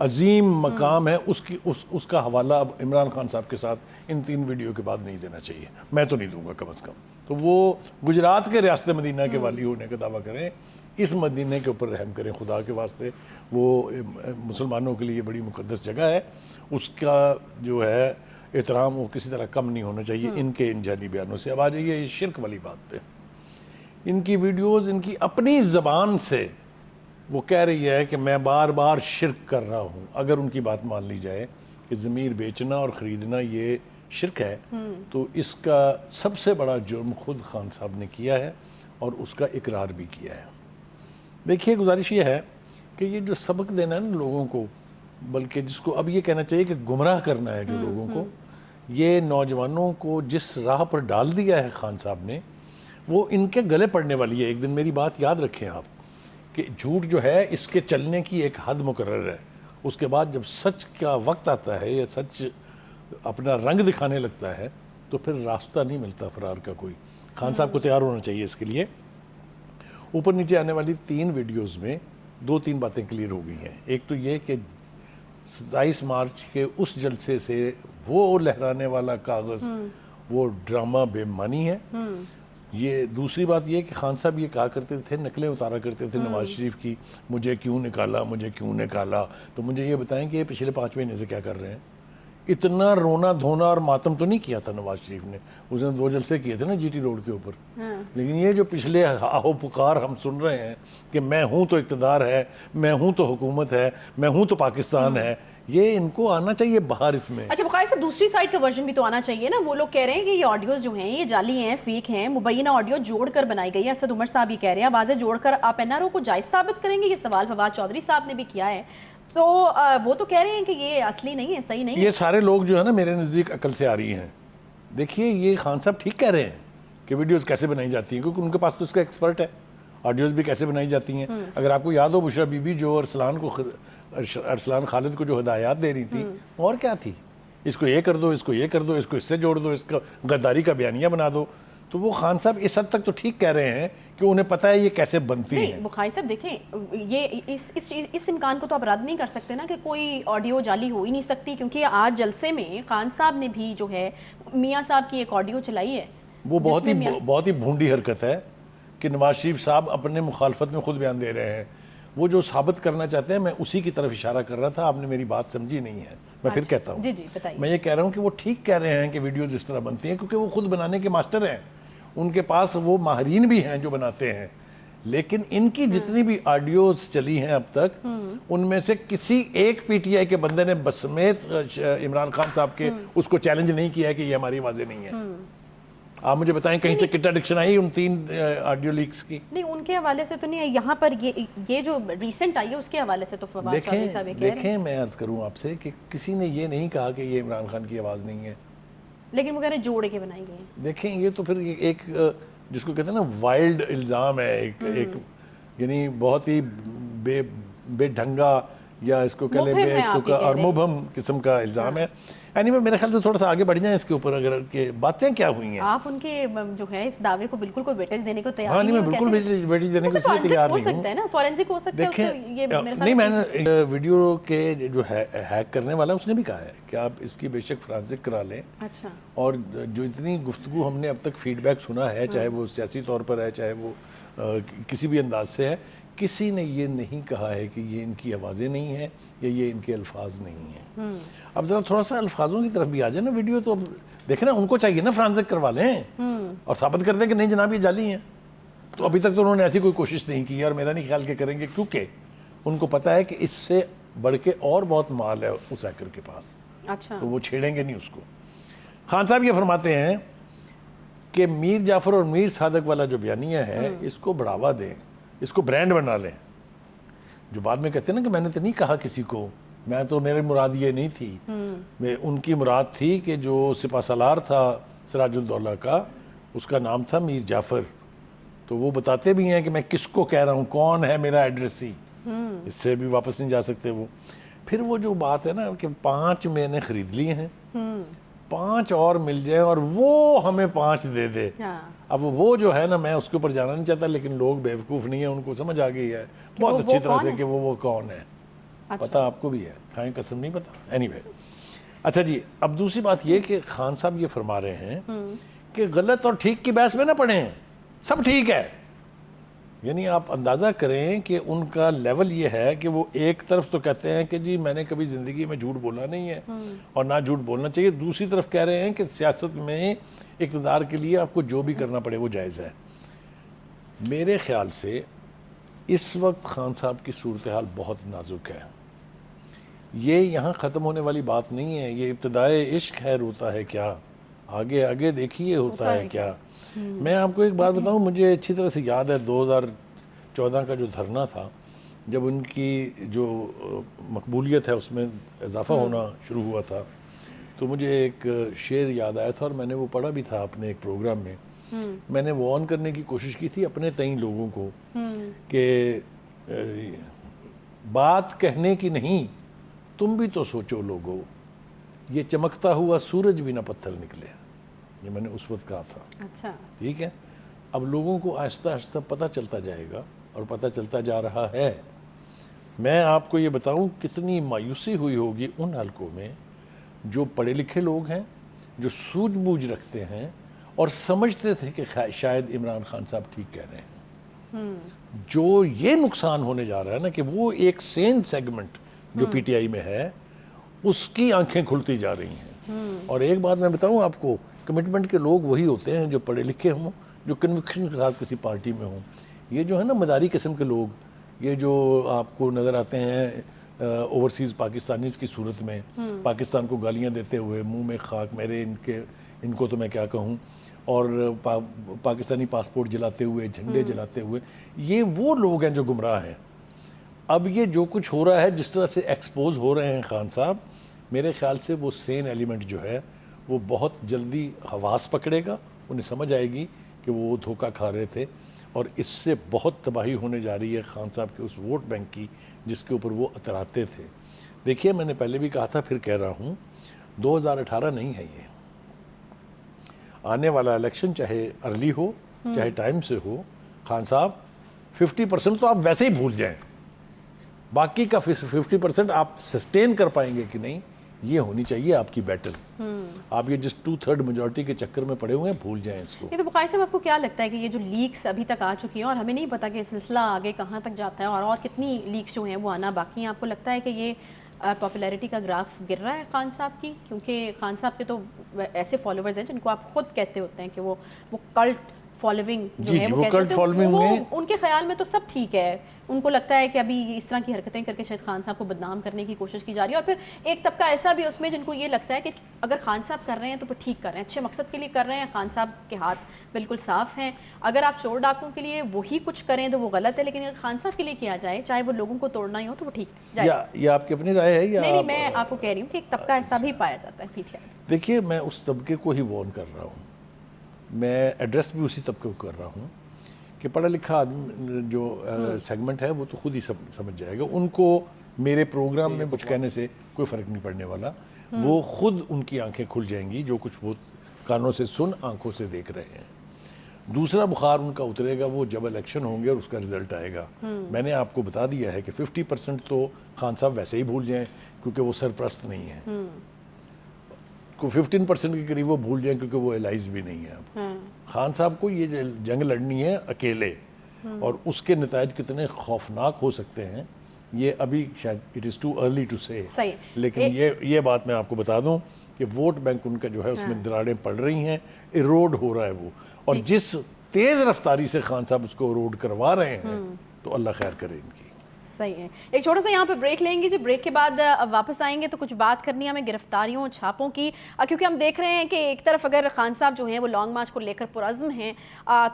عظیم مقام ہے، اس کا حوالہ اب عمران خان صاحب کے ساتھ ان 3 ویڈیو کے بعد نہیں دینا چاہیے، میں تو نہیں دوں گا کم از کم۔ تو وہ گجرات کے ریاست مدینہ کے والی ہونے کا دعویٰ کریں، اس مدینہ کے اوپر رحم کریں خدا کے واسطے، وہ مسلمانوں کے لیے بڑی مقدس جگہ ہے، اس کا جو ہے احترام وہ کسی طرح کم نہیں ہونا چاہیے ان کے ان جعلی بیانوں سے۔ اب آ جائیے یہ شرک والی بات پہ، ان کی ویڈیوز ان کی اپنی زبان سے وہ کہہ رہی ہے کہ میں بار بار شرک کر رہا ہوں۔ اگر ان کی بات مان لی جائے کہ ضمیر بیچنا اور خریدنا یہ شرک ہے، تو اس کا سب سے بڑا جرم خود خان صاحب نے کیا ہے اور اس کا اقرار بھی کیا ہے۔ دیکھیے گزارش یہ ہے کہ یہ جو سبق دینا ہے نا لوگوں کو، بلکہ جس کو اب یہ کہنا چاہیے کہ گمراہ کرنا ہے جو لوگوں کو، یہ نوجوانوں کو جس راہ پر ڈال دیا ہے خان صاحب نے، وہ ان کے گلے پڑنے والی ہے۔ ایک دن میری بات یاد رکھیں آپ کہ جھوٹ جو ہے اس کے چلنے کی ایک حد مقرر ہے، اس کے بعد جب سچ کا وقت آتا ہے یا سچ اپنا رنگ دکھانے لگتا ہے تو پھر راستہ نہیں ملتا فرار کا کوئی۔ خان صاحب کو تیار ہونا چاہیے اس کے لیے۔ اوپر نیچے آنے والی 3 ویڈیوز میں 2-3 باتیں کلیئر ہو گئی ہیں۔ ایک تو یہ کہ 27 مارچ کے اس جلسے سے وہ لہرانے والا کاغذ وہ ڈرامہ بے معنی ہے۔ یہ دوسری بات یہ کہ خان صاحب یہ کہا کرتے تھے، نقلیں اتارا کرتے تھے نواز شریف کی، مجھے کیوں نکالا، مجھے کیوں نکالا۔ تو مجھے یہ بتائیں کہ یہ پچھلے 5 مہینے سے کیا کر رہے ہیں؟ اتنا رونا دھونا اور ماتم تو نہیں کیا تھا نواز شریف نے، اس نے 2 جلسے کیے تھے نا جی ٹی روڈ کے اوپر، لیکن یہ جو پچھلے آہو پکار ہم سن رہے ہیں کہ میں ہوں تو اقتدار ہے، میں ہوں تو حکومت ہے، میں ہوں تو پاکستان ہے، یہ ان کو آنا چاہیے باہر اس میں۔ اچھا بخاری صاحب، دوسری سائڈ کا ورژن بھی تو آنا چاہیے نا۔ وہ لوگ کہہ رہے ہیں کہ یہ آڈیوز جو ہیں یہ جعلی ہیں، فیک ہیں، مبینہ آڈیو جوڑ کر بنائی گئی ہے۔ اسد عمر صاحب یہ کہہ رہے ہیں آوازیں جوڑ کر آپ این آر او کو جائز ثابت کریں گے؟ یہ سوال فواد چودھری صاحب نے بھی کیا ہے، تو وہ تو کہہ رہے ہیں کہ یہ اصلی نہیں ہے، صحیح نہیں ہے۔ یہ سارے لوگ جو ہے نا میرے نزدیک عقل سے آ رہی ہیں۔ دیکھیے یہ خان صاحب ٹھیک کہہ رہے ہیں کہ ویڈیوز کیسے بنائی جاتی ہیں، کیونکہ ان کے پاس تو اس کا ایکسپرٹ ہے، آڈیوز بھی کیسے بنائی جاتی ہیں۔ اگر آپ کو یاد ہو بشرا بی بی جو ارسلان خالد کو جو ہدایات دے رہی تھی، اور کیا تھی، اس کو یہ کر دو، اس کو یہ کر دو، اس کو اس سے جوڑ دو، اس کا غداری کا بیانیہ بنا دو، تو وہ خان صاحب اس حد تک تو ٹھیک کہہ رہے ہیں کہ انہیں پتہ ہے یہ کیسے بنتی ہیں۔ بخاری صاحب دیکھیں، یہ اس امکان کو تو آپ رد نہیں کر سکتے نا کہ کوئی آڈیو جعلی ہو ہی نہیں سکتی، کیونکہ آج جلسے میں خان صاحب نے بھی جو ہے میاں صاحب کی ایک آڈیو چلائی ہے۔ وہ بہت ہی بھونڈی حرکت ہے کہ نواز شریف صاحب اپنے مخالفت میں خود بیان دے رہے ہیں۔ وہ جو ثابت کرنا چاہتے ہیں، میں اسی کی طرف اشارہ کر رہا تھا، آپ نے میری بات سمجھی نہیں ہے، میں پھر کہتا ہوں۔ جی جی بتائیے۔ میں یہ کہہ رہا ہوں کہ وہ ٹھیک کہہ رہے ہیں کہ ویڈیوز اس طرح بنتی ہیں، کیونکہ وہ خود بنانے کے ماسٹر ہیں، ان کے پاس وہ ماہرین بھی ہیں جو بناتے ہیں۔ لیکن ان کی جتنی بھی آڈیوز چلی ہیں اب تک، ان میں سے کسی ایک پی ٹی آئی کے بندے نے بسمیت عمران خان صاحب کے اس کو چیلنج نہیں کیا ہے کہ یہ ہماری آوازیں نہیں ہیں۔ آپ مجھے بتائیں کہیں سے کنٹراڈکشن آئی ان 3 آڈیو لیکس کی؟ نہیں، ان کے حوالے سے تو نہیں ہے، یہاں پر یہ جو ریسنٹ آئی ہے اس کے حوالے سے تو فواد چودھری صاحب کہہ رہے ہیں۔ دیکھیں میں عرض کروں آپ سے کہ کسی نے یہ نہیں کہا کہ یہ عمران خان کی آواز نہیں ہے، لیکن وہ کہہ رہے ہیں جوڑ کے بنائی گئی ہیں۔ دیکھیں یہ تو پھر ایک جس کو کہتے ہیں نا وائلڈ الزام ہے، ایک یعنی بہت ہی بے ڈھنگا یا اس کو کہہ لیں بے تکا اور مبہم قسم کا الزام ہے۔ یعنی میرے خیال سے تھوڑا سا آگے بڑھ جائیں اس کے اوپر، اگر کہ باتیں کیا ہوئی ہیں۔ آپ ان کے جو ہے اس دعوے کو بالکل کوئی ویٹیج دینے کو تیار ہاں نہیں نہیں، میں بالکل ویٹیج دینے کو اس لیے تیار نہیں ہوں۔ ہو سکتا ہے نا، فورینسک ہو سکتا ہے، دیکھیں نہیں، میں نے ویڈیو کے جو ہیک کرنے والا اس نے بھی کہا ہے کہ آپ اس کی بے شک فرانسک کرا لیں، اچھا، اور جو اتنی گفتگو ہم نے اب تک فیڈ بیک سنا ہے، چاہے وہ سیاسی طور پر ہے، چاہے وہ کسی بھی انداز سے ہے، کسی نے یہ نہیں کہا ہے کہ یہ ان کی آوازیں نہیں ہیں یا یہ ان کے الفاظ نہیں ہیں۔ اب ذرا تھوڑا سا الفاظوں کی طرف بھی آ جائے نا، ویڈیو تو اب دیکھیں نا، ان کو چاہیے نا فرانسک کروا لیں اور ثابت کر دیں کہ نہیں جناب یہ جعلی ہیں۔ تو ابھی تک تو انہوں نے ایسی کوئی کوشش نہیں کی، اور میرا نہیں خیال کہ کریں گے، کیونکہ ان کو پتہ ہے کہ اس سے بڑھ کے اور بہت مال ہے اس ہیکر کے پاس، اچھا، تو وہ چھیڑیں گے نہیں اس کو۔ خان صاحب یہ فرماتے ہیں کہ میر جعفر اور میر صادق والا جو بیانیہ ہے اس کو بڑھاوا دیں، اس کو برانڈ بنا لیں۔ جو بعد میں کہتے ہیں نا کہ میں نے تو نہیں کہا کسی کو، میں تو میری مراد یہ نہیں تھی، ان کی مراد تھی کہ جو سپہ سالار تھا سراج الدولہ کا، اس کا نام تھا میر جعفر۔ تو وہ بتاتے بھی ہیں کہ میں کس کو کہہ رہا ہوں، کون ہے میرا ایڈریسی، اس سے بھی واپس نہیں جا سکتے وہ۔ پھر وہ جو بات ہے نا کہ 5 میں نے خرید لیے ہیں، 5 اور مل جائے اور وہ ہمیں 5 دے دے۔ اب وہ جو ہے نا، میں اس کے اوپر جانا نہیں چاہتا، لیکن لوگ بیوقوف نہیں ہیں، ان کو سمجھ آ گئی ہے بہت اچھی طرح سے کہ وہ کون ہے۔ پتہ آپ کو بھی ہے, کھائیں قسم نہیں پتہ. اینی وے, اچھا جی, اب دوسری بات یہ کہ خان صاحب یہ فرما رہے ہیں کہ غلط اور ٹھیک کی بحث میں نہ پڑیں, سب ٹھیک ہے. یعنی آپ اندازہ کریں کہ ان کا لیول یہ ہے کہ وہ ایک طرف تو کہتے ہیں کہ جی میں نے کبھی زندگی میں جھوٹ بولا نہیں ہے اور نہ جھوٹ بولنا چاہیے, دوسری طرف کہہ رہے ہیں کہ سیاست میں اقتدار کے لیے آپ کو جو بھی کرنا پڑے وہ جائز ہے. میرے خیال سے اس وقت خان صاحب کی صورتحال بہت نازک ہے. یہ یہاں ختم ہونے والی بات نہیں ہے, یہ ابتدائے عشق ہے, روتا ہے کیا, آگے آگے دیکھیے ہوتا ہے کیا. میں آپ کو ایک بات بتاؤں, مجھے اچھی طرح سے یاد ہے 2014 کا جو دھرنا تھا, جب ان کی جو مقبولیت ہے اس میں اضافہ ہونا شروع ہوا تھا, تو مجھے ایک شعر یاد آیا تھا اور میں نے وہ پڑھا بھی تھا اپنے ایک پروگرام میں. میں نے وہ آن کرنے کی کوشش کی تھی اپنے تئیں لوگوں کو کہ بات کہنے کی نہیں, تم بھی تو سوچو لوگو, یہ چمکتا ہوا سورج بھی نہ پتھر نکلے. یہ میں نے اس وقت کہا تھا. اچھا, ٹھیک ہے, اب لوگوں کو آہستہ آہستہ پتہ چلتا جائے گا اور پتہ چلتا جا رہا ہے. میں آپ کو یہ بتاؤں کتنی مایوسی ہوئی ہوگی ان حلقوں میں جو پڑھے لکھے لوگ ہیں, جو سوجھ بوجھ رکھتے ہیں اور سمجھتے تھے کہ شاید عمران خان صاحب ٹھیک کہہ رہے ہیں. جو یہ نقصان ہونے جا رہا ہے نا کہ وہ ایک سین سیگمنٹ جو پی ٹی آئی میں ہے اس کی آنکھیں کھلتی جا رہی ہیں. اور ایک بات میں بتاؤں آپ کو, کمٹمنٹ کے لوگ وہی ہوتے ہیں جو پڑھے لکھے ہوں, جو کنوکشن کے ساتھ کسی پارٹی میں ہوں. یہ جو ہے نا مداری قسم کے لوگ, یہ جو آپ کو نظر آتے ہیں اوورسیز پاکستانیز کی صورت میں, پاکستان کو گالیاں دیتے ہوئے, منہ میں خاک میرے ان کو تو میں کیا کہوں, اور پاکستانی پاسپورٹ جلاتے ہوئے, جھنڈے جلاتے ہوئے, یہ وہ لوگ ہیں جو گمراہ ہیں. اب یہ جو کچھ ہو رہا ہے, جس طرح سے ایکسپوز ہو رہے ہیں خان صاحب, میرے خیال سے وہ سین ایلیمنٹ جو ہے وہ بہت جلدی حواس پکڑے گا, انہیں سمجھ آئے گی کہ وہ دھوکہ کھا رہے تھے, اور اس سے بہت تباہی ہونے جا رہی ہے خان صاحب کے اس ووٹ بینک کی جس کے اوپر وہ اتراتے تھے. دیکھیے میں نے پہلے بھی کہا تھا, پھر کہہ رہا ہوں, 2018 نہیں ہے یہ. آنے والا الیکشن چاہے ارلی ہو چاہے ٹائم سے ہو, خان صاحب 50% تو آپ ویسے ہی بھول جائیں, باقی کا 50% آپ سسٹین کر پائیں گے کہ نہیں, یہ ہونی چاہیے آپ کی بیٹل. آپ یہ جس 2/3 میجورٹی کے چکر میں پڑے ہوئے ہیں بھول جائیں اس کو. یہ تو بخاری صاحب آپ کو کیا لگتا ہے کہ یہ جو لیکس ابھی تک آ چکی ہیں اور ہمیں نہیں پتا کہ سلسلہ آگے کہاں تک جاتا ہے اور کتنی لیکس جو ہیں وہ آنا باقی ہیں, آپ کو لگتا ہے کہ یہ پاپولیرٹی کا گراف گر رہا ہے خان صاحب کی؟ کیونکہ خان صاحب کے تو ایسے فالوورز ہیں جن کو آپ خود کہتے ہوتے ہیں کہ وہ کلٹ فالوونگ جو ہے وہ کہتے ہیں, وہ ان کے خیال میں تو سب ٹھیک ہے. ان کو لگتا ہے کہ ابھی اس طرح کی حرکتیں کر کے شاید خان صاحب کو بدنام کرنے کی کوشش کی جا رہی ہے. اور پھر ایک طبقہ ایسا بھی اس میں جن کو یہ لگتا ہے کہ اگر خان صاحب کر رہے ہیں تو پھر ٹھیک کر رہے ہیں, اچھے مقصد کے لیے کر رہے ہیں, خان صاحب کے ہاتھ بالکل صاف ہیں. اگر آپ چور ڈاکوں کے لیے وہی کچھ کریں تو وہ غلط ہے, لیکن اگر خان صاحب کے لیے کیا جائے چاہے وہ لوگوں کو توڑنا ہی ہو تو وہ ٹھیک جائے. یہ آپ کی اپنی رائے ہے یا؟ نہیں, میں آپ کو کہہ رہی ہوں کہ ایک طبقہ ایسا بھی پایا جاتا ہے. ٹھیک ہے, دیکھیے میں اس طبقے کو ہی وارن کر رہا ہوں, میں ایڈریس بھی اسی طبقے کو کر رہا ہوں کہ پڑھا لکھا آدمی جو سیگمنٹ ہے وہ تو خود ہی سمجھ جائے گا. ان کو میرے پروگرام میں کچھ کہنے سے کوئی فرق نہیں پڑنے والا, وہ خود ان کی آنکھیں کھل جائیں گی جو کچھ وہ کانوں سے سن آنکھوں سے دیکھ رہے ہیں. دوسرا بخار ان کا اترے گا وہ جب الیکشن ہوں گے اور اس کا رزلٹ آئے گا. میں نے آپ کو بتا دیا ہے کہ 50% تو خان صاحب ویسے ہی بھول جائیں کیونکہ وہ سرپرست نہیں ہیں, کو 15% کے قریب وہ بھول جائیں کیونکہ وہ الائز بھی نہیں ہے. اب خان صاحب کو یہ جنگ لڑنی ہے اکیلے, اور اس کے نتائج کتنے خوفناک ہو سکتے ہیں یہ ابھی شاید it is too early to say. لیکن یہ بات میں آپ کو بتا دوں کہ ووٹ بینک ان کا جو ہے اس میں دراڑیں پڑ رہی ہیں, ایروڈ ہو رہا ہے وہ, اور جس تیز رفتاری سے خان صاحب اس کو ایروڈ کروا رہے ہیں تو اللہ خیر کرے ان کی. صحیح ہے, ایک چھوٹا سا یہاں پہ بریک لیں گے جی. بریک کے بعد واپس آئیں گے تو کچھ بات کرنی ہے ہمیں گرفتاریوں چھاپوں کی, کیونکہ ہم دیکھ رہے ہیں کہ ایک طرف اگر خان صاحب جو ہیں وہ لانگ مارچ کو لے کر پرعزم ہیں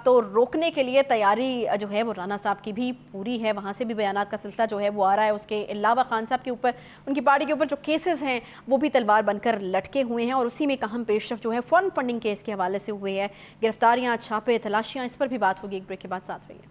تو روکنے کے لیے تیاری جو ہے وہ رانا صاحب کی بھی پوری ہے. وہاں سے بھی بیانات کا سلسلہ جو ہے وہ آ رہا ہے. اس کے علاوہ خان صاحب کے اوپر, ان کی پارٹی کے اوپر جو کیسز ہیں وہ بھی تلوار بن کر لٹکے ہوئے ہیں, اور اسی میں ایک اہم پیش رفت جو ہے فورن فنڈنگ کیس کے حوالے سے ہوئے ہے. گرفتاریاں, چھاپے, تلاشیاں, اس پر بھی بات ہوگی. ایک بریک کے بعد ساتھ رہیے.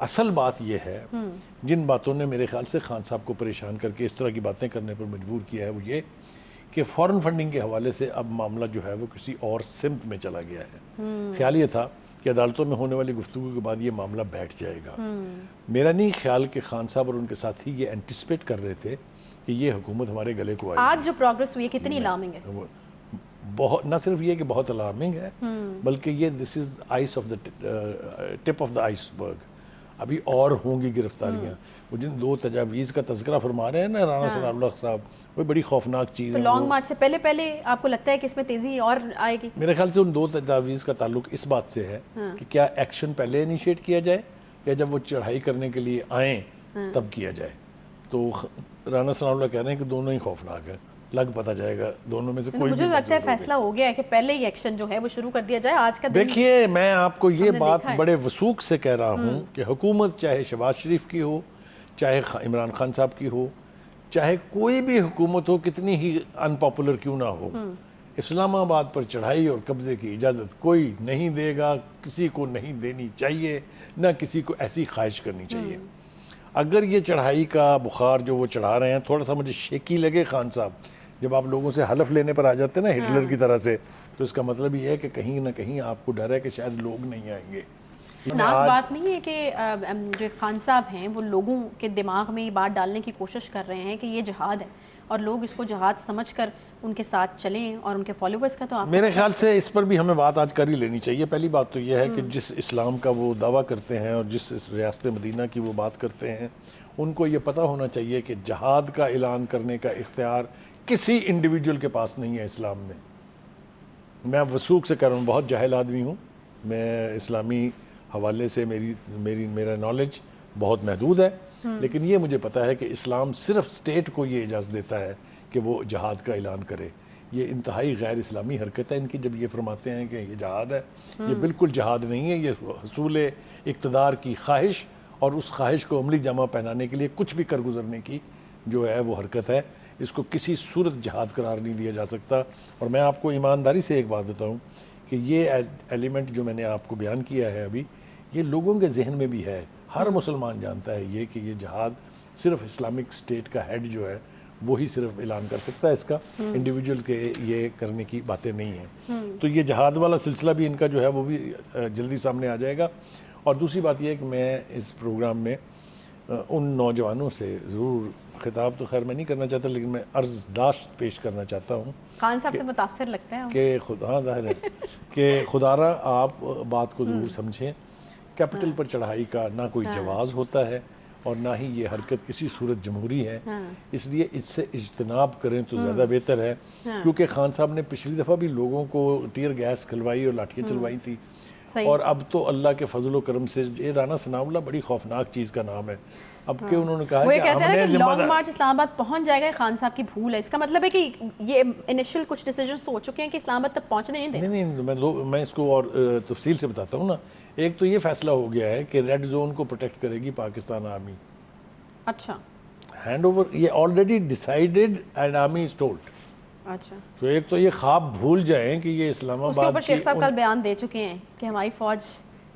اصل بات یہ ہے جن باتوں نے میرے خیال سے خان صاحب کو پریشان کر کے اس طرح کی باتیں کرنے پر مجبور کیا ہے وہ یہ کہ فورن فنڈنگ کے حوالے سے اب معاملہ جو ہے وہ کسی اور سمت میں چلا گیا ہے. خیال یہ تھا کہ عدالتوں میں ہونے والی گفتگو کے بعد یہ معاملہ بیٹھ جائے گا. میرا نہیں خیال کہ خان صاحب اور ان کے ساتھی یہ اینٹیسپیٹ کر رہے تھے کہ یہ حکومت ہمارے گلے کو آئے گی. آج جو پروگرس ہوئی ہے کتنی الارمنگ ہے؟ بہت، نہ صرف یہ کہ بہت الارمنگ ہے بلکہ یہ this is ice of the tip of the iceberg. ابھی اور ہوں گی گرفتاریاں. وہ جن 2 تجاویز کا تذکرہ فرما رہے ہیں نا رانا ثناء اللہ صاحب، وہ بڑی خوفناک چیز ہے. لانگ مارچ سے پہلے آپ کو لگتا ہے کہ اس میں تیزی اور آئے گی؟ میرے خیال سے ان 2 تجاویز کا تعلق اس بات سے ہے کہ کیا ایکشن پہلے انیشیٹ کیا جائے یا جب وہ چڑھائی کرنے کے لیے آئیں تب کیا جائے. تو رانا ثناء اللہ کہہ رہے ہیں کہ دونوں ہی خوفناک ہیں. لگ پتہ جائے گا دونوں میں سے کوئی. مجھے لگتا ہے فیصلہ ہو گیا ہے کہ پہلے ہی ایکشن جو ہے وہ شروع کر دیا جائے. آج کا دن دیکھیے میں آپ کو یہ بات بڑے وثوق سے کہہ رہا ہوں کہ حکومت چاہے شہباز شریف کی ہو، چاہے عمران خان صاحب کی ہو، چاہے کوئی بھی حکومت ہو کتنی ہی ان پاپولر کیوں نہ ہو، اسلام آباد پر چڑھائی اور قبضے کی اجازت کوئی نہیں دے گا، کسی کو نہیں دینی چاہیے، نہ کسی کو ایسی خواہش کرنی چاہیے. اگر یہ چڑھائی کا بخار جو وہ چڑھا رہے ہیں تھوڑا سا مجھے شیکی لگے خان صاحب، جب آپ لوگوں سے حلف لینے پر آ جاتے ہیں نا ہٹلر کی طرح سے، تو اس کا مطلب یہ ہے کہ کہیں نہ کہیں آپ کو ڈر ہے کہ شاید لوگ نہیں آئیں گے. ناک بات نہیں ہے کہ جو خان صاحب ہیں وہ لوگوں کے دماغ میں یہ بات ڈالنے کی کوشش کر رہے ہیں کہ یہ جہاد ہے اور لوگ اس کو جہاد سمجھ کر ان کے ساتھ چلیں اور ان کے فالوورز کا تو آپ میرے خیال سے اس پر بھی ہمیں بات آج کر ہی لینی چاہیے. پہلی بات تو یہ ہے کہ جس اسلام کا وہ دعویٰ کرتے ہیں اور جس ریاست مدینہ کی وہ بات کرتے ہیں ان کو یہ پتہ ہونا چاہیے کہ جہاد کا اعلان کرنے کا اختیار کسی انڈیویجول کے پاس نہیں ہے اسلام میں. میں وثوق سے کہہ رہا ہوں، بہت جاہل آدمی ہوں میں، اسلامی حوالے سے میرا نالج بہت محدود ہے، لیکن یہ مجھے پتہ ہے کہ اسلام صرف اسٹیٹ کو یہ اجازت دیتا ہے کہ وہ جہاد کا اعلان کرے. یہ انتہائی غیر اسلامی حرکت ہے ان کی جب یہ فرماتے ہیں کہ یہ جہاد ہے. یہ بالکل جہاد نہیں ہے، یہ حصول اقتدار کی خواہش اور اس خواہش کو عملی جامہ پہنانے کے لیے کچھ بھی کر گزرنے کی جو ہے وہ حرکت ہے. اس کو کسی صورت جہاد قرار نہیں دیا جا سکتا. اور میں آپ کو ایمانداری سے ایک بات بتاؤں کہ یہ ایلیمنٹ جو میں نے آپ کو بیان کیا ہے ابھی، یہ لوگوں کے ذہن میں بھی ہے. ہر مسلمان جانتا ہے یہ کہ یہ جہاد صرف اسلامک اسٹیٹ کا ہیڈ جو ہے وہی صرف اعلان کر سکتا ہے، اس کا انڈیویجول کے یہ کرنے کی باتیں نہیں ہیں. تو یہ جہاد والا سلسلہ بھی ان کا جو ہے وہ بھی جلدی سامنے آ جائے گا. اور دوسری بات یہ ہے کہ میں اس پروگرام میں ان نوجوانوں سے ضرور خطاب تو خیر میں نہیں کرنا چاہتا، لیکن میں عرض داشت پیش کرنا چاہتا ہوں. خان صاحب سے متاثر لگتے ہیں کہ ہاں ظاہر ہے کہ خدا را آپ بات کو ضرور سمجھیں. کیپٹل پر چڑھائی کا نہ کوئی جواز ہوتا ہے اور نہ ہی یہ حرکت کسی صورت جمہوری ہے، اس لیے اس سے اجتناب کریں تو زیادہ بہتر ہے. کیونکہ خان صاحب نے پچھلی دفعہ بھی لوگوں کو ٹیئر گیس کھلوائی اور لاٹھیاں چلوائی تھی، اور اب تو اللہ کے فضل و کرم سے یہ رانا ثناء اللہ بڑی خوفناک چیز کا نام ہے. اب کہ انہوں نے کہا کہ ہم نے لانگ مارچ اسلام آباد پہنچ جائے گا، خان صاحب کی بھول ہے. اس کا مطلب ہے کہ یہ انیشل کچھ ڈیسیجنز تو ہو چکے ہیں کہ اسلام آباد تک پہنچنے نہیں دیں. نہیں، میں اس کو اور تفصیل سے بتاتا ہوں نا. ایک تو یہ فیصلہ ہو گیا ہے کہ ریڈ زون کو پروٹیکٹ کرے گی پاکستان آرمی. اچھا، ہینڈ اوور یہ already decided and army is told. اچھا، تو ایک تو یہ خواب بھول جائیں کہ یہ اسلام اس کے آباد اوپر شیخ صاحب کل بیان دے چکے ہیں کہ ہماری فوج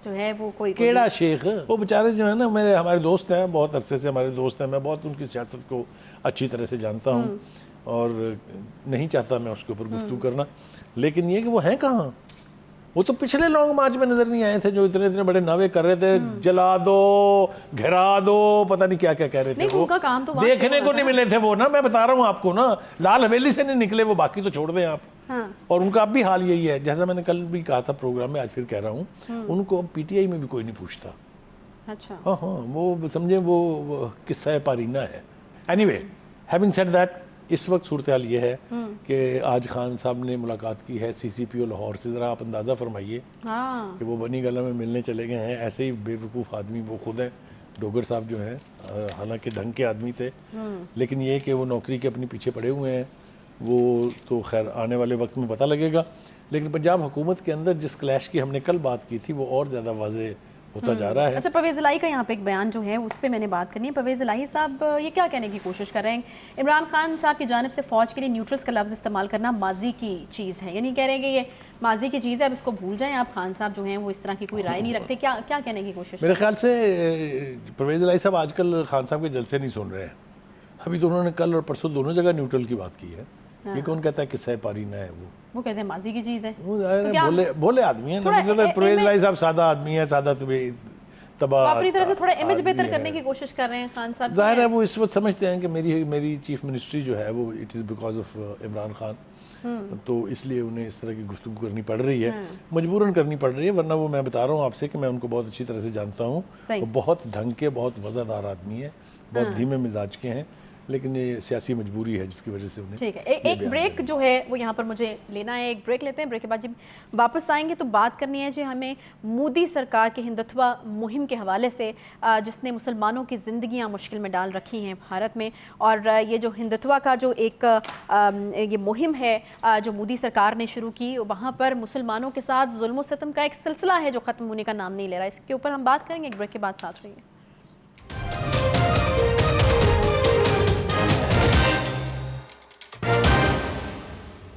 جو ہے وہ کوئی کیڑا شیخ، وہ بیچارے جو ہیں نا ہمارے دوست ہیں، بہت عرصے سے ہمارے دوست ہیں. میں بہت ان کی سیاست کو اچھی طرح سے جانتا ہوں اور نہیں چاہتا میں اس کے اوپر گفتگو کرنا. لیکن یہ کہ وہ ہیں کہاں؟ وہ تو پچھلے لانگ مارچ میں نظر نہیں آئے تھے جو اتنے بڑے نعرے کر رہے تھے، جلا دو، گھرا دو، پتہ نہیں کیا کیا کہہ رہے تھے. وہ دیکھنے کو نہیں ملے تھے وہ نا. میں بتا رہا ہوں آپ کو نا، لال حویلی سے نہیں نکلے وہ، باقی تو چھوڑ دیں آپ. اور ان کا اب بھی حال یہی ہے، جیسا میں نے کل بھی کہا تھا پروگرام میں، آج پھر کہہ رہا ہوں، ان کو اب پی ٹی آئی میں بھی کوئی نہیں پوچھتا. اچھا، ہاں وہ سمجھیں وہ قصہ پارینہ ہے. Anyway, having said that, اس وقت صورتحال یہ ہے کہ آج خان صاحب نے ملاقات کی ہے سی سی پی او لاہور سے. ذرا آپ اندازہ فرمائیے کہ وہ بنی گلہ میں ملنے چلے گئے ہیں. ایسے ہی بے وقوف آدمی وہ خود ہیں، ڈوگر صاحب جو ہیں، حالانکہ ڈھنگ کے آدمی تھے، لیکن یہ کہ وہ نوکری کے اپنے پیچھے پڑے ہوئے ہیں. وہ تو خیر آنے والے وقت میں پتہ لگے گا. لیکن پنجاب حکومت کے اندر جس کلیش کی ہم نے کل بات کی تھی وہ اور زیادہ واضح ہوتا جا رہا ہے۔ اچھا، پرویز الہی کا یہاں پہ ایک بیان جو ہے اس پہ میں نے بات کرنی ہے۔ پرویز الہی صاحب یہ کیا کہنے کی کوشش کر رہے ہیں؟ عمران خان صاحب کی جانب سے فوج کے لیے نیوٹرلز کا لفظ استعمال کرنا ماضی کی چیز ہے، یعنی کہہ رہے ہیں کہ یہ ماضی کی چیز ہے، اب اس کو بھول جائیں آپ۔ خان صاحب جو ہیں وہ اس طرح کی کوئی رائے نہیں رکھتے، کیا کہنے کی کوشش؟ میرے خیال سے پرویز الہی صاحب آج کل خان صاحب کے جلسے نہیں سن رہے ہیں۔ ابھی تو انہوں نے کل اور پرسوں دونوں جگہ نیوٹرل کی بات کی ہے۔ یہ کون کہتا ہے قصہ پاری نہ ہے وہ کہتے ہیں ماضی کی چیز ہے۔ وہ بولے آدمی ہیں، پرویز الہی صاحب سادہ آدمی ہے، سادہ تباہ۔ اپنی طرف سے تھوڑا امیج بہتر کرنے کی کوشش کر رہے ہیں خان صاحب۔ ظاہر ہے وہ اس وقت سمجھتے ہیں کہ میری چیف منسٹری جو ہے وہ it is because of Imran Khan, تو اس لیے انہیں اس طرح کی گفتگو کرنی پڑ رہی ہے، مجبوراً کرنی پڑ رہی ہے، ورنہ وہ میں بتا رہا ہوں آپ سے کہ میں ان کو بہت اچھی طرح سے جانتا ہوں۔ وہ بہت ڈھنگ کے، بہت وزادار آدمی ہے، بہت دھیمے مزاج کے ہیں، لیکن یہ سیاسی مجبوری ہے جس کی وجہ سے انہیں۔ ٹھیک ہے، ایک بریک جو ہے وہ یہاں پر مجھے لینا ہے، ایک بریک لیتے ہیں۔ بریک کے بعد جب واپس آئیں گے تو بات کرنی ہے جی ہمیں مودی سرکار کی ہندوتوا مہم کے حوالے سے، جس نے مسلمانوں کی زندگیاں مشکل میں ڈال رکھی ہیں بھارت میں، اور یہ جو ہندوتوا کا جو ایک یہ مہم ہے جو مودی سرکار نے شروع کی، وہاں پر مسلمانوں کے ساتھ ظلم و ستم کا ایک سلسلہ ہے جو ختم ہونے کا نام نہیں لے رہا۔ اس کے اوپر ہم بات کریں گے ایک بریک کے بعد، ساتھ رہیے۔